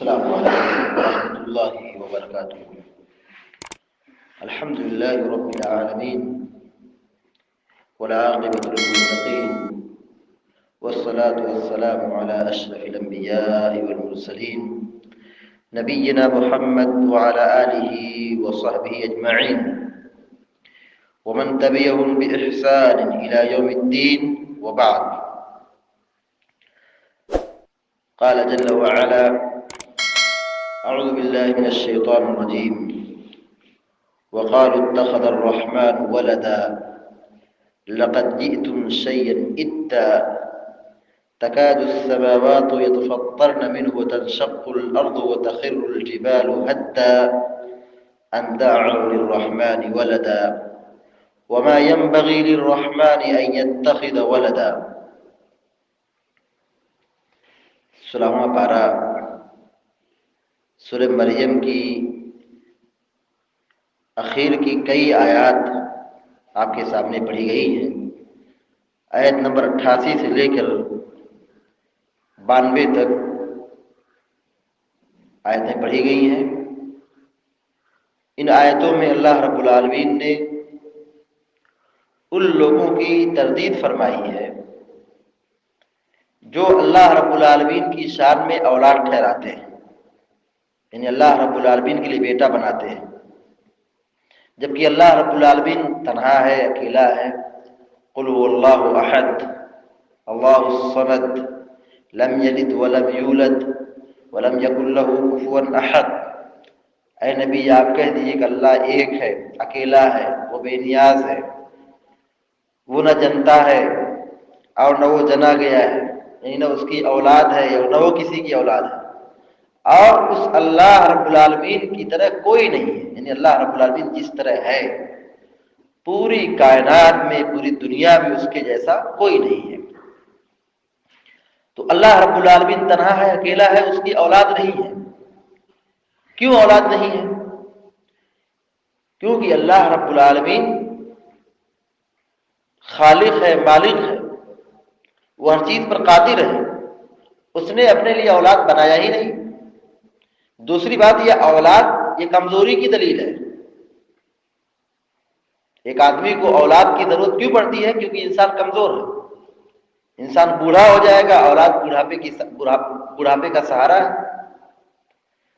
السلام علیکم ورحمۃ اللہ وبرکاتہ۔ الحمد للہ رب العالمین والعاقبۃ للمتقین والصلاة والسلام علی اشرف الانبیاء والمرسلین نبینا محمد وعلی آلہ وصحبہ اجمعین ومن تبعهم بإحسان إلى يوم الدين وبعد۔ قال جل وعلا: أعوذ بالله من الشيطان الرجيم وقالوا اتخذ الرحمن ولدا لقد جئتم شيئا إدا تكاد السماوات يتفطرن منه وتنشق الأرض وتخر الجبال هدا أن دعوا للرحمن ولدا وما ينبغي للرحمن أن يتخذ ولدا۔ 16واں پارہ سورہ مریم کی اخیر کی کئی آیات آپ کے سامنے پڑھی گئی ہیں۔ آیت نمبر 88 سے لے کر 92 تک آیتیں پڑھی گئی ہیں۔ ان آیتوں میں اللہ رب العالمین نے ان لوگوں کی تردید فرمائی ہے جو اللہ رب العالمین کی شان میں اولاد ٹھہراتے ہیں، یعنی اللہ رب العالمین کے لیے بیٹا بناتے ہیں، جبکہ اللہ رب العالمین تنہا ہے، اکیلا ہے۔ قل هو اللہ احد اللہ الصمد لم یلد ولم یولد ولم یکن له کفوا احد۔ اے نبی آپ کہہ دیجئے کہ اللہ ایک ہے، اکیلا ہے، وہ بے نیاز ہے، وہ نہ جنتا ہے اور نہ وہ جنا گیا ہے، یعنی نہ اس کی اولاد ہے یا نہ وہ کسی کی اولاد ہے، اور اس اللہ رب العالمین کی طرح کوئی نہیں ہے، یعنی اللہ رب العالمین جس طرح ہے پوری کائنات میں، پوری دنیا میں اس کے جیسا کوئی نہیں ہے۔ تو اللہ رب العالمین تنہا ہے، اکیلا ہے، اس کی اولاد نہیں ہے۔ کیوں اولاد نہیں ہے؟ کیونکہ اللہ رب العالمین خالق ہے، مالک ہے، وہ ہر چیز پر قادر ہے، اس نے اپنے لیے اولاد بنایا ہی نہیں۔ دوسری بات، یہ اولاد یہ کمزوری کی دلیل ہے۔ ایک آدمی کو اولاد کی ضرورت کیوں پڑتی ہے؟ کیونکہ انسان کمزور ہے، انسان بوڑھا ہو جائے گا، اولاد بڑھاپے کا سہارا ہے۔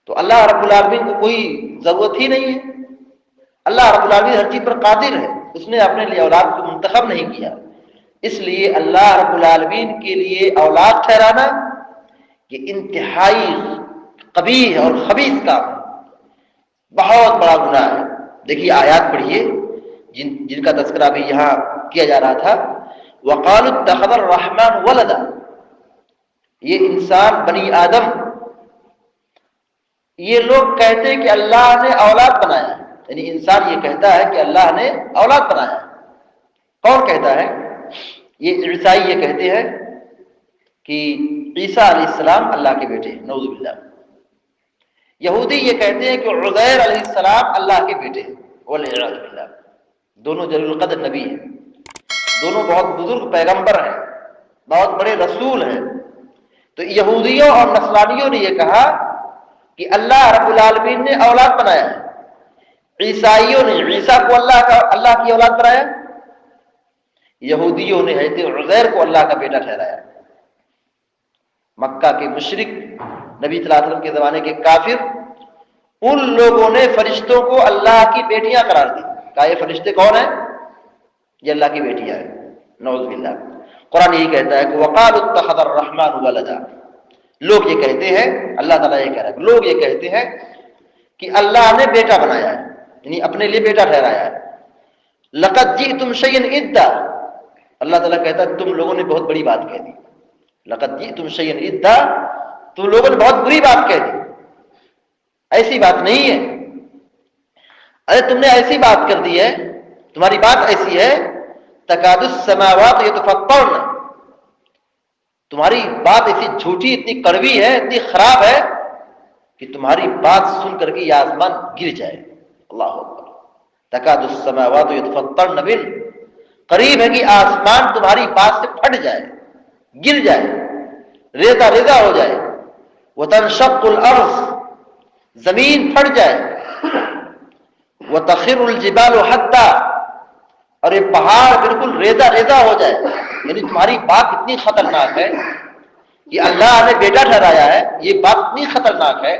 تو اللہ رب العالمین کو کوئی ضرورت ہی نہیں ہے۔ اللہ رب العالمین ہر چیز پر قادر ہے، اس نے اپنے لیے اولاد کو منتخب نہیں کیا۔ اس لیے اللہ رب العالمین کے لیے اولاد ٹھہرانا یہ انتہائی قبیح اور خبیث کام ہے، بہت بڑا گناہ ہے۔ دیکھیے آیات پڑھیے جن کا تذکرہ بھی یہاں کیا جا رہا تھا۔ وَقَالُوا اتَّخَذَ الرَّحْمَنُ وَلَدًا، یہ انسان بنی آدم یہ لوگ کہتے ہیں کہ اللہ نے اولاد بنایا ہے، یعنی انسان یہ کہتا ہے کہ اللہ نے اولاد بنایا ہے۔ کون کہتا ہے؟ یہ عیسائی یہ کہتے ہیں کہ عیسیٰ علیہ السلام اللہ کے بیٹے ہیں، نعوذ باللہ۔ یہودی یہ کہتے ہیں کہ عزیر علیہ السلام اللہ کے بیٹے ہیں، والعیاذ باللہ۔ دونوں جلیل القدر نبی ہیں، دونوں بہت بزرگ پیغمبر ہیں، بہت بڑے رسول ہیں۔ تو یہودیوں اور نصرانیوں نے یہ کہا کہ اللہ رب العالمین نے اولاد بنایا ہے، عیسائیوں نے عیسیٰ کو اللہ کی اولاد بنایا، یہودیوں نے حضرت عزیر کو اللہ کا بیٹا ٹھہرایا۔ مکہ کے مشرک، نبی صلی اللہ علیہ وسلم کے زمانے کے کافر، ان لوگوں نے فرشتوں کو اللہ کی بیٹیاں قرار دی، کہا یہ فرشتے کون ہیں؟ یہ اللہ کی بیٹیاں ہیں، نعوذ باللہ۔ قرآن یہی کہتا ہے کہ وَقَالُوا اتَّخَذَ الرَّحْمَنُ وَلَدًا، لوگ یہ کہتے ہیں، اللہ تعالیٰ یہ کہہ رہا ہے، لوگ یہ کہتے ہیں کہ اللہ نے بیٹا بنایا ہے، یعنی اپنے لیے بیٹا ٹھہرایا ہے۔ لَقَدْ جِئْتُمْ شَيْئًا إِدًّا، اللہ تعالیٰ کہتا ہے تم لوگوں نے بہت بڑی بات کہہ دی۔ لَقَدْ جِئْتُمْ شَيْئًا إِدًّا، تم لوگوں نے بہت بری بات کہہ دی، ایسی بات نہیں ہے۔ ارے تم نے ایسی بات کر دی ہے، تمہاری بات ایسی ہے، تکاد السماوات یتفطرن، تمہاری بات ایسی جھوٹی، اتنی کڑوی ہے، اتنی خراب ہے کہ تمہاری بات سن کر کے یہ آسمان گر جائے۔ اللہ اکبر۔ تکاد السماوات یتفطرن من، قریب ہے کہ آسمان تمہاری بات سے پھٹ جائے، گر جائے، ریزہ ریزہ ہو جائے۔ وتنشق الارض، زمین پھٹ جائے، وتخر الجبال حتا، اور یہ پہاڑ بالکل ریزہ ریزہ ہو جائے. یعنی تمہاری بات اتنی خطرناک ہے کہ اللہ نے بیٹا ٹھہرایا ہے، یہ بات اتنی خطرناک ہے،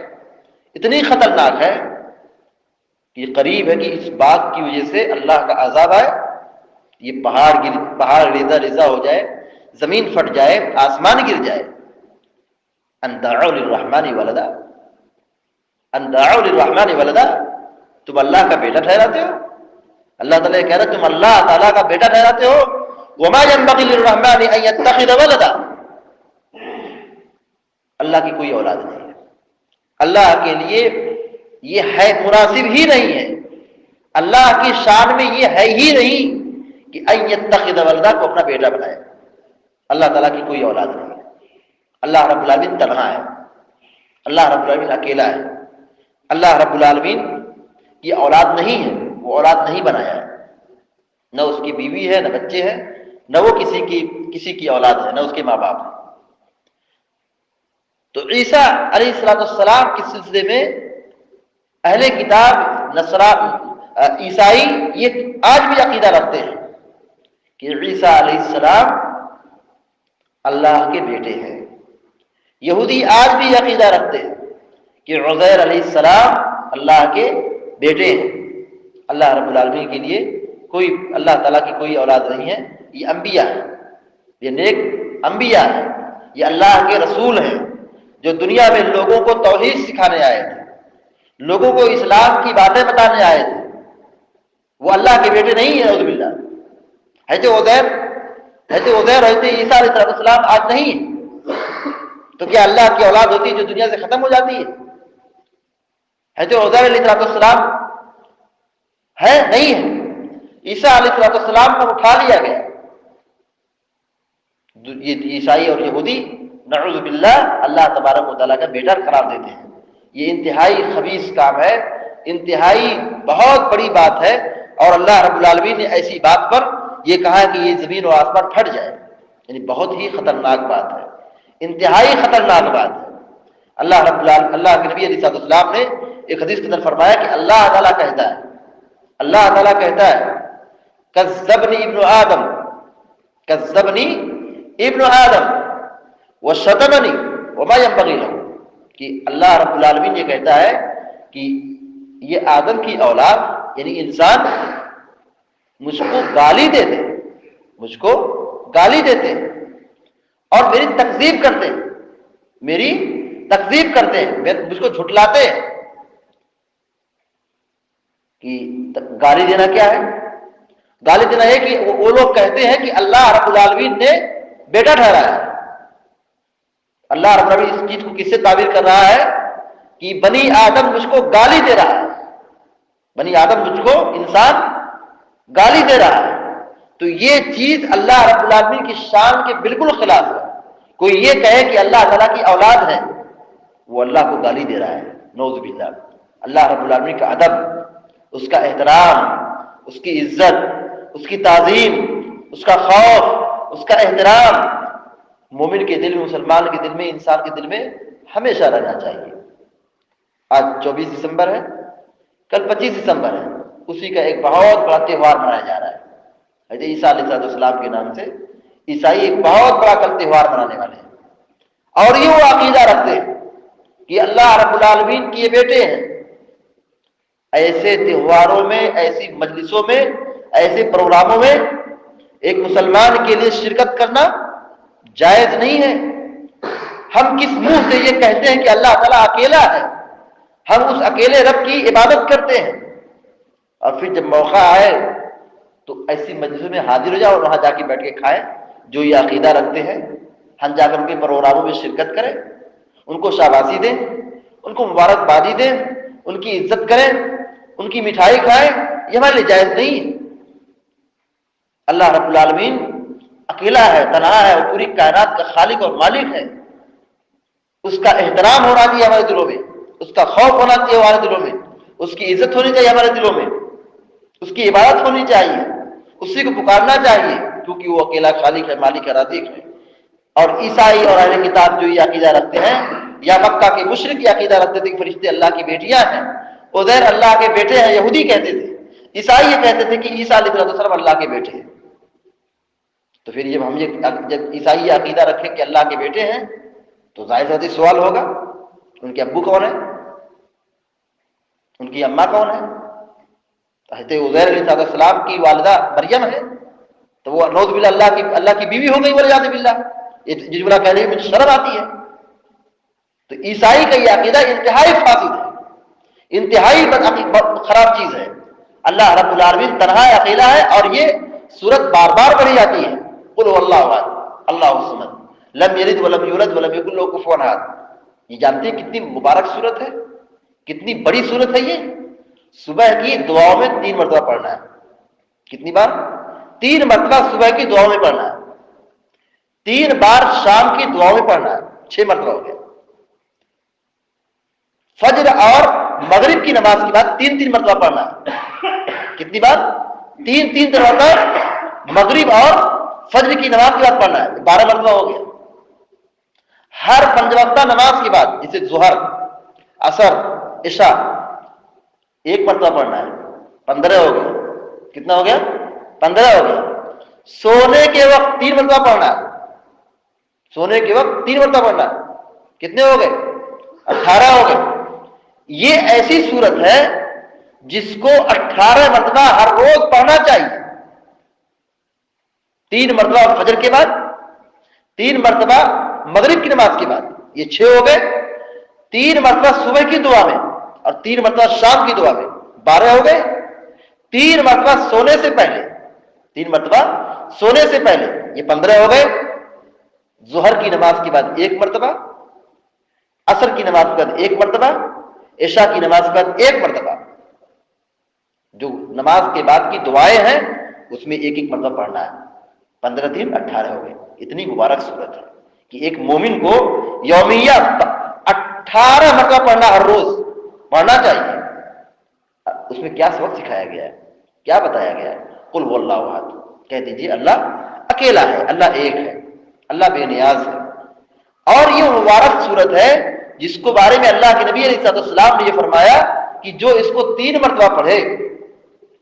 اتنی خطرناک ہے کہ قریب ہے کہ اس بات کی وجہ سے اللہ کا عذاب آئے. یہ پہاڑ ریزہ ریزہ ہو جائے، زمین پھٹ جائے، آسمان گر جائے. ان دعوا للرحمن ولدا، ان دعوا للرحمن ولدا، تم اللہ کا بیٹا ٹھہراتے ہو. اللہ تعالیٰ کہہ رہا تم اللہ تعالیٰ کا بیٹا ٹھہراتے ہو. وما ينبغي للرحمن ان يتخذ ولدا، اللہ کی کوئی اولاد نہیں ہے. اللہ کے لیے یہ ہے مناسب ہی نہیں ہے، اللہ کی شان میں یہ ہے ہی نہیں کہ ان يتخذ ولدا کو اپنا بیٹا بنائے. اللہ تعالیٰ کی کوئی اولاد نہیں ہے. اللہ رب العالمین تنہا ہے، اللہ رب العالمین اکیلا ہے. اللہ رب العالمین کی اولاد نہیں ہے، وہ اولاد نہیں بنایا ہے. نہ اس کی بیوی ہے، نہ بچے ہیں، نہ وہ کسی کی اولاد ہے، نہ اس کے ماں باپ ہیں. تو عیسیٰ علیہ السلام کے سلسلے میں اہل کتاب عیسائی یہ آج بھی عقیدہ رکھتے ہیں کہ عیسیٰ علیہ السلام اللہ کے بیٹے ہیں. یہودی آج بھی عقیدہ رکھتے ہیں کہ عزیر علیہ السلام اللہ کے بیٹے ہیں. اللہ رب العالمین کے لیے اللہ تعالیٰ کی کوئی اولاد نہیں ہے. یہ انبیاء ہیں، یہ نیک انبیاء ہیں، یہ اللہ کے رسول ہیں جو دنیا میں لوگوں کو توحید سکھانے آئے تھے، لوگوں کو اسلام کی باتیں بتانے آئے تھے. وہ اللہ کے بیٹے نہیں ہیں. اعوذ باللہ. حضرت عزیر حضرت عیسیٰ علیہ السلام آج نہیں ہے، تو کیا اللہ کی اولاد ہوتی ہے جو دنیا سے ختم ہو جاتی ہے؟ حضرت عزیر علیہ السلام ہے نہیں ہے. عیسیٰ علیہ السلام کو اٹھا لیا گیا. یہ عیسائی اور یہودی نعوذ باللہ اللہ تبارک و تعالیٰ کا بیٹا قرار دیتے ہیں. یہ انتہائی خبیث کام ہے، انتہائی بہت بڑی بات ہے. اور اللہ رب العالمین نے ایسی بات پر یہ کہا کہ یہ زمین و آسمان پھٹ جائے، یعنی بہت ہی خطرناک بات ہے، انتہائی خطرناک بات ہے. اللہ رب العالمین، اللہ کے نبی علیہ السلام نے ایک حدیث کے اندر فرمایا کہ اللہ تعالیٰ کہتا ہے، اللہ تعالیٰ کہتا ہے کذبنی ابن آدم، کذبنی ابن آدم وشتمنی وما ينبغي له، کہ اللہ رب العالمین یہ کہتا ہے کہ یہ آدم کی اولاد یعنی انسان مجھ کو گالی دیتے، مجھ کو گالی دیتے اور میری تکذیب کرتے ہیں، میری تکذیب کرتے ہیں، مجھ کو جھٹلاتے ہیں. کہ گالی دینا کیا ہے؟ گالی دینا ہے کہ وہ لوگ کہتے ہیں کہ اللہ رب العالمین نے بیٹا ٹھہرایا ہے. اللہ رب العالمین اس چیز کو کس سے تعبیر کر رہا ہے کہ بنی آدم مجھ کو گالی دے رہا ہے، بنی آدم مجھ کو انسان گالی دے رہا ہے. تو یہ چیز اللہ رب العالمین کی شان کے بالکل خلاف ہے. کوئی یہ کہے کہ اللہ تعالیٰ کی اولاد ہے، وہ اللہ کو گالی دے رہا ہے. نعوذ باللہ. اللہ رب العالمین کا ادب، اس کا احترام، اس کی عزت، اس کی تعظیم، اس کا خوف، اس کا احترام مومن کے دل میں، مسلمان کے دل میں، انسان کے دل میں ہمیشہ رہنا چاہیے. آج 24 دسمبر ہے، کل 25 دسمبر ہے، اسی کا ایک بہت بڑا تہوار منایا جا رہا ہے. حضرت عیسیٰ علیہ السلام کے نام سے عیسائی ایک بہت بڑا کل تہوار منانے والے ہیں، اور یہ وہ عقیدہ رکھتے ہیں کہ اللہ رب العالمین کے یہ بیٹے ہیں. ایسے تہواروں میں، ایسی مجلسوں میں، ایسے پروگراموں میں ایک مسلمان کے لیے شرکت کرنا جائز نہیں ہے. ہم کس منہ سے یہ کہتے ہیں کہ اللہ تعالیٰ اکیلا ہے؟ ہم اس اکیلے رب کی عبادت کرتے ہیں، اور پھر جب موقع آئے تو ایسی مجلسوں میں حاضر ہو جاؤ اور وہاں جا کے بیٹھ کے کھائیں جو یہ عقیدہ رکھتے ہیں. ہم جا کر ان کے پروگراموں میں شرکت کریں، ان کو شاباشی دیں، ان کو مبارکبادی دیں، ان کی عزت کریں، ان کی مٹھائی کھائیں. یہ ہمارے لیے جائز نہیں ہے. اللہ رب العالمین اکیلا ہے، تنہا ہے، وہ پوری کائنات کا خالق اور مالک ہے. اس کا احترام ہونا چاہیے ہمارے دلوں میں، اس کا خوف ہونا چاہیے ہمارے دلوں میں، اس کی عزت ہونی چاہیے ہمارے دلوں میں، اس کی عبادت ہونی چاہیے، اسی کو پکارنا چاہیے، کیونکہ وہ اکیلا خالق ہے، مالک ہے، رازق ہے. اور عیسائی اور اہل کتاب جو یہ عقیدہ رکھتے ہیں یا مکہ کے مشرک یہ عقیدہ رکھتے تھے کہ فرشتے اللہ کی بیٹیاں ہیں، عزیر اللہ کے بیٹے ہیں، یہودی کہتے تھے، عیسائی یہ کہتے تھے کہ عیسیٰ علیہ السلام اللہ کے بیٹے ہیں۔ تو پھر جب عیسائی یہ عقیدہ رکھے کہ اللہ کے بیٹے ہیں تو ظاہر سی سوال ہوگا ان کے ابو کون ہیں، ان کی اماں کون ہے؟ حضرت عزیر علیہ السلام کی والدہ مریم ہے، تو وہ نعوذ باللہ اللہ کی بیوی ہو گئی والعیاذ باللہ، یہ جملہ کہنے میں مجھے شرم آتی ہے۔ تو عیسائی کا یہ عقیدہ انتہائی فاسد ہے، انتہائی خراب چیز ہے۔ اللہ رب العالمین تنہا اکیلا ہے، اور یہ سورت بار بار پڑھی جاتی ہے، قل هو اللہ احد اللہ الصمد لم یلد ولم یولد ولم یکن له کفوا احد۔ یہ جانتے ہیں کتنی مبارک سورت ہے، کتنی بڑی سورت ہے یہ؟ صبح کی دعاؤں میں 3 مرتبہ پڑھنا ہے۔ کتنی بار؟ 3 مرتبہ صبح کی دعاؤں میں پڑھنا ہے، 3 بار شام کی دعاؤں میں پڑھنا ہے، 6 مرتبہ ہو گیا۔ فجر اور مغرب کی نماز کے بعد 3 مرتبہ پڑھنا ہے۔ کتنی بار؟ 3 مرتبہ مغرب اور فجر کی نماز کے بعد پڑھنا ہے، 12 مرتبہ ہو گیا۔ ہر 5 وقتہ نماز کے بعد جیسے ظہر، عصر، عشاء 1 مرتبہ پڑھنا ہے، 15 ہو گیا۔ کتنا ہو گیا؟ 15 ہو گیا۔ سونے کے وقت 3 مرتبہ پڑھنا ہے، سونے کے وقت 3 مرتبہ پڑھنا ہے، کتنے ہو گئے؟ 18 ہو گئے۔ یہ ایسی صورت ہے جس کو 18 مرتبہ ہر روز پڑھنا چاہیے۔ 3 مرتبہ فجر کے بعد، 3 مرتبہ مغرب کی نماز کے بعد، یہ 6 ہو گئے۔ 3 مرتبہ صبح کی دعا میں اور 3 مرتبہ شام کی دعا میں 12 ہو گئے۔ 3 مرتبہ سونے سے پہلے، 3 مرتبہ سونے سے پہلے، یہ 15 ہو گئے۔ ظہر کی نماز کے بعد 1 مرتبہ، عصر کی نماز کے بعد 1 مرتبہ، عشاء کی نماز کے بعد 1 مرتبہ۔ جو نماز کے بعد کی دعائیں ہیں اس میں 1 مرتبہ پڑھنا ہے۔ 15 3 18 ہو گئے۔ اتنی مبارک صورت ہے کہ ایک مومن کو یومیہ 18 مرتبہ پڑھنا، ہر روز پڑھنا چاہیے۔ اس میں کیا سبق سکھایا گیا ہے، کیا بتایا گیا ہے؟ قل هو اللہ احد، کہہ دیجیے اللہ اکیلا ہے، اللہ ایک ہے، اللہ بے نیاز ہے۔ اور یہ مبارک صورت ہے جس کو بارے میں اللہ کے نبی علیہ السلام نے یہ فرمایا کہ جو اس کو 3 مرتبہ پڑھے،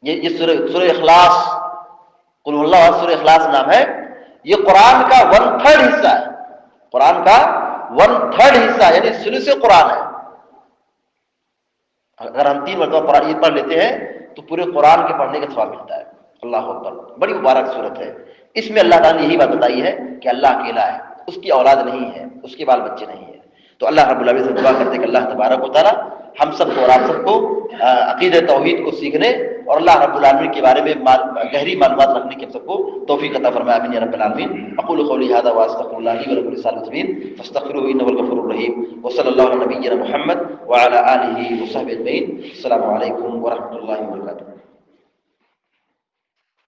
یہ سورہ اخلاص، قل هو اللہ احد سورہ اخلاص نام ہے، یہ قرآن کا 1/3 حصہ ہے، قرآن کا 1/3 حصہ یعنی ثلث قرآن ہے۔ اگر ہم 3 مرتبہ قرآن یہ پڑھ لیتے ہیں تو پورے قرآن کے پڑھنے کا ثواب ملتا ہے۔ اللہ اکبر، بڑی مبارک صورت ہے۔ اس میں اللہ تعالیٰ نے یہی بات بتائی ہے کہ اللہ اکیلا ہے، اس کی اولاد نہیں ہے، اس کے بال بچے نہیں ہیں۔ تو اللہ رب العالمین سے دعا کرتے کہ اللہ تبارک و تعالیٰ ہم سب کو اور آپ سب کو عقیدہ توحید کو سیکھنے اور اللہ رب العالمین کے بارے میں گہری معلومات رکھنے کی ہم سب کو توفیق عطا فرمائے، آمین یا رب العالمین۔ اقول قولی ھذا واستغفر اللہ لی ولکم ولسائر المسلمین فاستغفروہ انہ هو الغفور الرحیم، وصلی اللہ علی نبینا محمد وعلی آلہ وصحبہ اجمعین۔ السلام علیکم ورحمۃ اللہ وبرکاتہ۔